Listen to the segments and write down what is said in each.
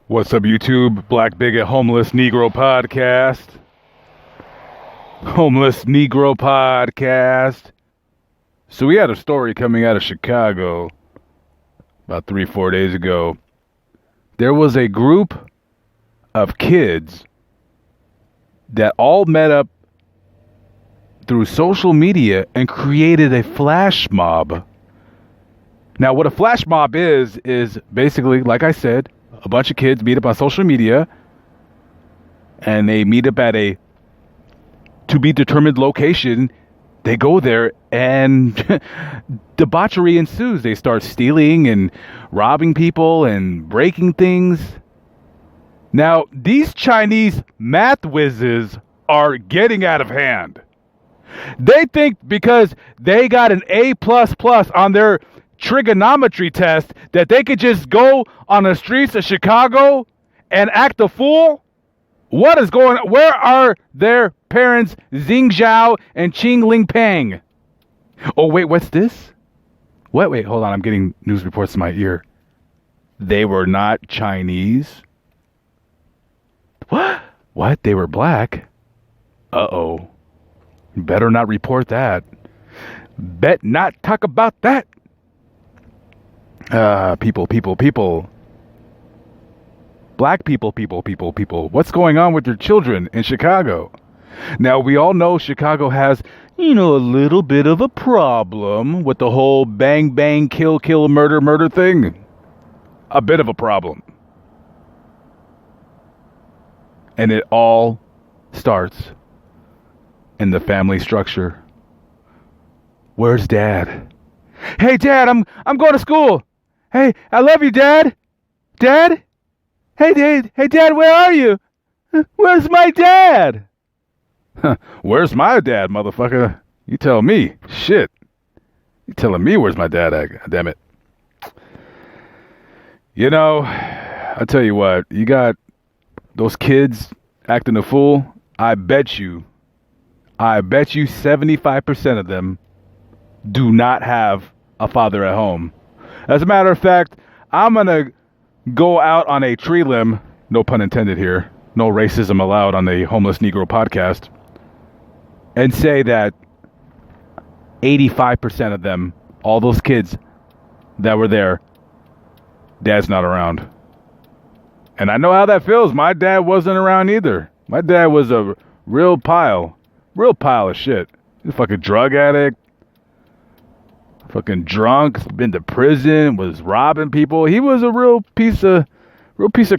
What's up, YouTube? Black Bigot Homeless Negro Podcast. Homeless Negro Podcast. So we had a story coming out of Chicago about 3-4 days ago. There was a group of kids that all met up through social media and created a flash mob. Now, what a flash mob is basically, like I said, a bunch of kids meet up on social media and they meet up at a to be determined location. They go there and debauchery ensues. They start stealing and robbing people and breaking things. Now, these Chinese math whizzes are getting out of hand. They think because they got an A++ on their trigonometry test that they could just go on the streets of Chicago and act a fool. What is going on? Where are their parents, Xing Zhao and Qing Ling Pang? Oh, wait, what's this? Wait, hold on. I'm getting news reports in my ear. They were not Chinese. What? They were black? Uh-oh. Better not report that. Bet not talk about that. People. Black people. What's going on with your children in Chicago? Now, we all know Chicago has, a little bit of a problem with the whole bang, bang, kill, murder thing. A bit of a problem. And it all starts in the family structure. Where's Dad? Hey, Dad, I'm going to school. Hey, I love you, Dad. Dad? Hey, Dad, where are you? Where's my dad? Where's my dad, motherfucker? You tell me. Shit. You telling me where's my dad at? Damn it. I'll tell you what. You got those kids acting a fool. I bet you 75% of them do not have a father at home. As a matter of fact, I'm going to go out on a tree limb, no pun intended here, no racism allowed on the Homeless Negro Podcast, and say that 85% of them, all those kids that were there, Dad's not around. And I know how that feels. My dad wasn't around either. My dad was a real pile of shit. He's a fucking drug addict. Fucking drunk, been to prison, was robbing people. He was a real piece of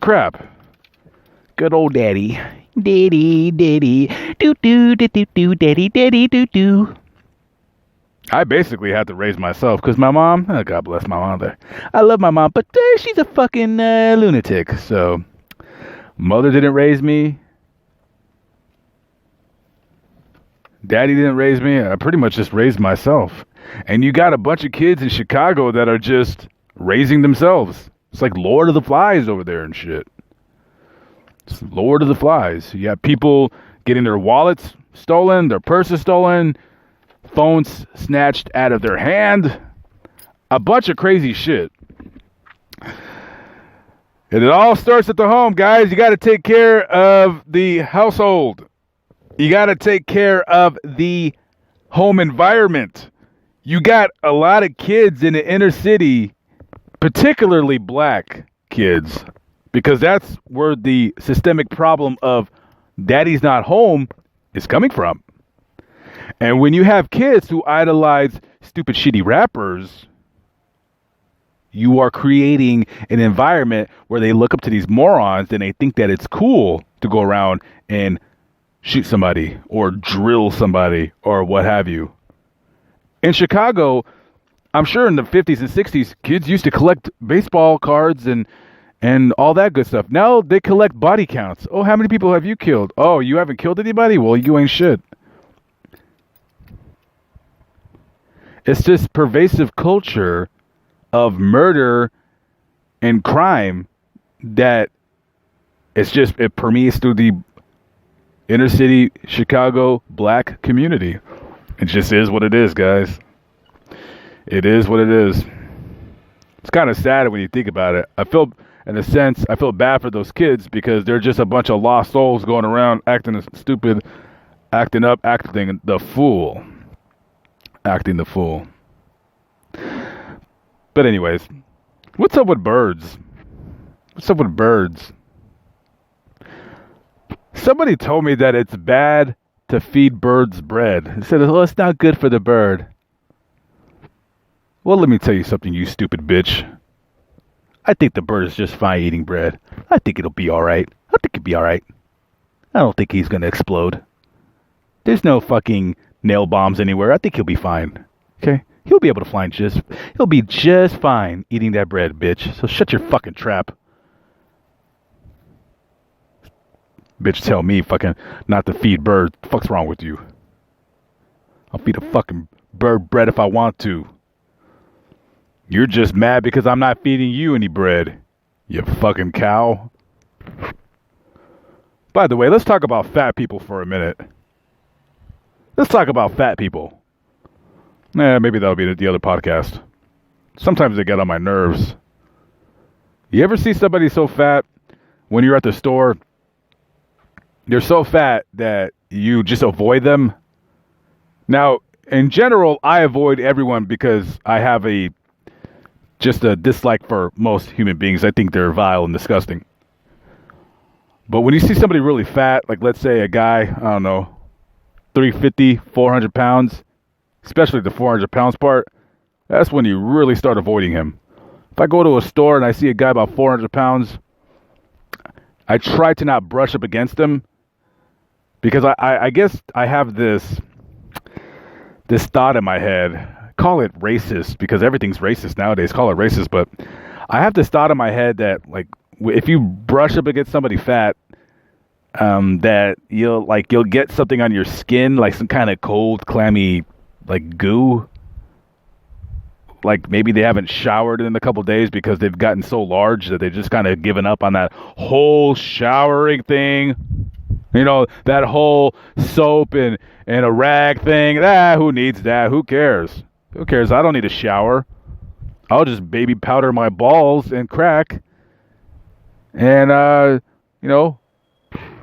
crap. Good old daddy. Daddy, doo doo doo doo doo, daddy, doo doo. I basically had to raise myself because my mom, God bless my mom there. I love my mom, but she's a fucking lunatic. So, mother didn't raise me. Daddy didn't raise me. I pretty much just raised myself. And you got a bunch of kids in Chicago that are just raising themselves. It's like Lord of the Flies over there and shit. It's Lord of the Flies. You got people getting their wallets stolen, their purses stolen, phones snatched out of their hand. A bunch of crazy shit. And it all starts at the home, guys. You got to take care of the household. You got to take care of the home environment. You got a lot of kids in the inner city, particularly black kids, because that's where the systemic problem of daddy's not home is coming from. And when you have kids who idolize stupid, shitty rappers, you are creating an environment where they look up to these morons and they think that it's cool to go around and shoot somebody or drill somebody or what have you. In Chicago, I'm sure in the 50s and 60s, kids used to collect baseball cards and all that good stuff. Now they collect body counts. Oh, how many people have you killed? Oh, you haven't killed anybody? Well, you ain't shit. It's this pervasive culture of murder and crime that it permeates through the inner city Chicago black community. It just is what it is, guys. It is what it is. It's kind of sad when you think about it. In a sense, I feel bad for those kids because they're just a bunch of lost souls going around acting stupid, acting up, acting the fool. Acting the fool. But anyways, what's up with birds? What's up with birds? Somebody told me that it's bad to feed birds bread. They said, well, it's not good for the bird. Well, let me tell you something, you stupid bitch. I think the bird is just fine eating bread. I think it'll be alright. I think it'll be alright. I don't think he's gonna explode. There's no fucking nail bombs anywhere. I think he'll be fine. Okay? He'll be able to he'll be just fine eating that bread, bitch. So shut your fucking trap. Bitch tell me fucking not to feed birds. The fuck's wrong with you? I'll feed a fucking bird bread if I want to. You're just mad because I'm not feeding you any bread. You fucking cow. By the way, let's talk about fat people for a minute. Let's talk about fat people. Maybe that'll be the other podcast. Sometimes they get on my nerves. You ever see somebody so fat when you're at the store? They're so fat that you just avoid them. Now, in general, I avoid everyone because I have just a dislike for most human beings. I think they're vile and disgusting. But when you see somebody really fat, like let's say a guy, I don't know, 350, 400 pounds, especially the 400 pounds part, that's when you really start avoiding him. If I go to a store and I see a guy about 400 pounds, I try to not brush up against him because I guess I have this thought in my head. Call it racist because everything's racist nowadays. Call it racist, but I have this thought in my head that like if you brush up against somebody fat, that you'll get something on your skin, like some kind of cold, clammy, like goo. Like maybe they haven't showered in a couple days because they've gotten so large that they've just kind of given up on that whole showering thing. You know, that whole soap and a rag thing. Who needs that? Who cares? Who cares? I don't need a shower. I'll just baby powder my balls and crack. And,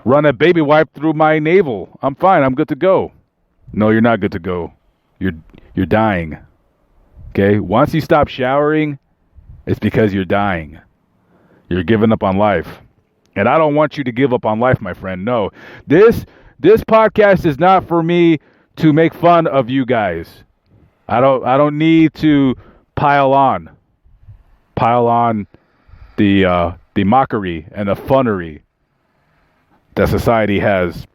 run a baby wipe through my navel. I'm fine. I'm good to go. No, you're not good to go. You're dying. Okay? Once you stop showering, it's because you're dying. You're giving up on life. And I don't want you to give up on life, my friend. No. This podcast is not for me to make fun of you guys. I don't need to pile on the mockery and the funnery that society has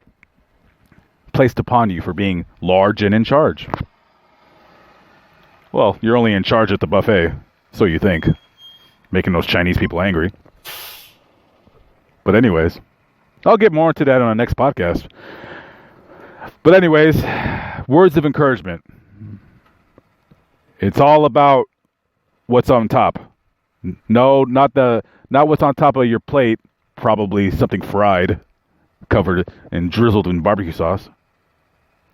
placed upon you for being large and in charge. Well, you're only in charge at the buffet, so you think, making those Chinese people angry. But anyways, I'll get more into that on our next podcast. But anyways, words of encouragement. It's all about what's on top. No, not what's on top of your plate. Probably something fried, covered and drizzled in barbecue sauce.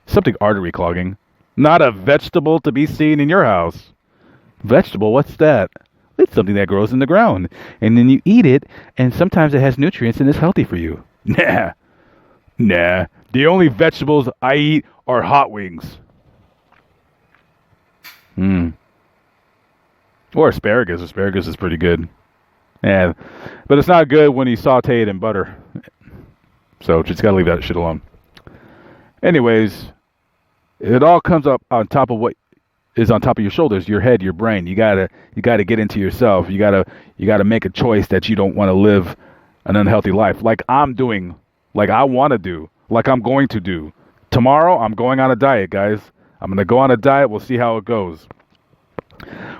Something artery clogging. Not a vegetable to be seen in your house. Vegetable, what's that? It's something that grows in the ground. And then you eat it, and sometimes it has nutrients and it's healthy for you. Nah. The only vegetables I eat are hot wings. Or asparagus. Asparagus is pretty good. Yeah, but it's not good when you saute it in butter. So just gotta leave that shit alone. Anyways, it all comes up on top of what is on top of your shoulders, your head, your brain. You gotta get into yourself. You gotta make a choice that you don't want to live an unhealthy life, like I'm doing, like I want to do, like I'm going to do. Tomorrow, I'm going on a diet, guys. I'm gonna go on a diet. We'll see how it goes.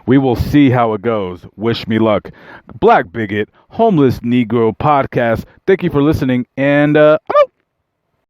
We will see how it goes. Wish me luck. Black Bigot, Homeless Negro Podcast. Thank you for listening, and I'm